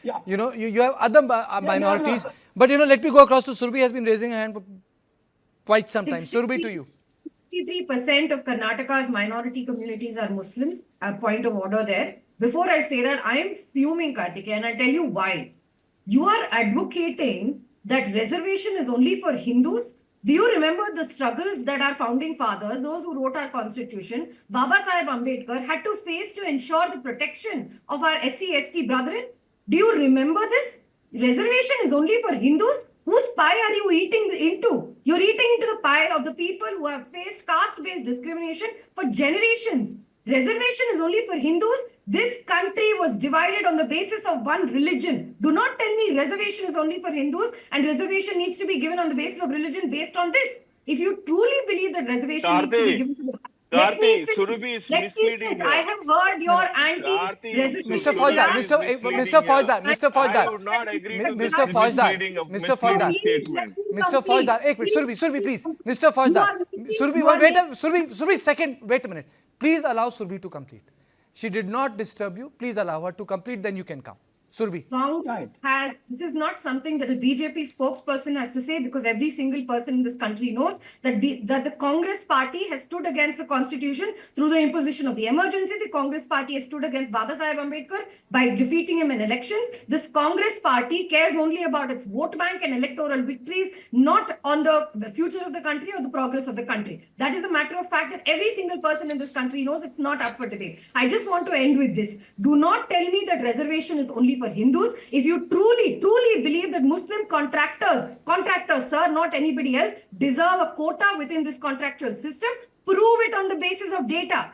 Yeah. You have other minorities. No. But, let me go across to Surbi has been raising her hand for quite some time. Surbi, to you. 63% of Karnataka's minority communities are Muslims. A point of order there. Before I say that, I am fuming, Kartikeya, and I'll tell you why. You are advocating that reservation is only for Hindus. Do you remember the struggles that our founding fathers, those who wrote our constitution, Baba Sahib Ambedkar, had to face to ensure the protection of our SC/ST brethren? Do you remember this? Reservation is only for Hindus. Whose pie are you eating into? You're eating into the pie of the people who have faced caste-based discrimination for generations. Reservation is only for Hindus. This country was divided on the basis of one religion. Do not tell me reservation is only for Hindus and reservation needs to be given on the basis of religion based on this. If you truly believe that reservation needs to be given to the Surabhi is misleading here. I have heard your Mr. anti-reservation. Faujdar, Mr. Faujdar, Mr. Faujdar. I would not agree to this Mr. Faujdar, misleading of Mr. Faujdar, misleading statement. Mr. Faujdar, ek minute, Surbi, please. Mr. Faujdar, Surbi, second, wait a minute. Please allow Surbi to complete. She did not disturb you. Please allow her to complete, then you can come. Surbi. Congress has, this is not something that a BJP spokesperson has to say, because every single person in this country knows that that the Congress party has stood against the constitution through the imposition of the emergency. The Congress party has stood against Baba Sahib Ambedkar by defeating him in elections. This Congress party cares only about its vote bank and electoral victories, not on the future of the country or the progress of the country. That is a matter of fact that every single person in this country knows. It's not up for debate. I just want to end with this. Do not tell me that reservation is only for Hindus. If you truly believe that Muslim contractors, sir, not anybody else, deserve a quota within this contractual system, prove it on the basis of data.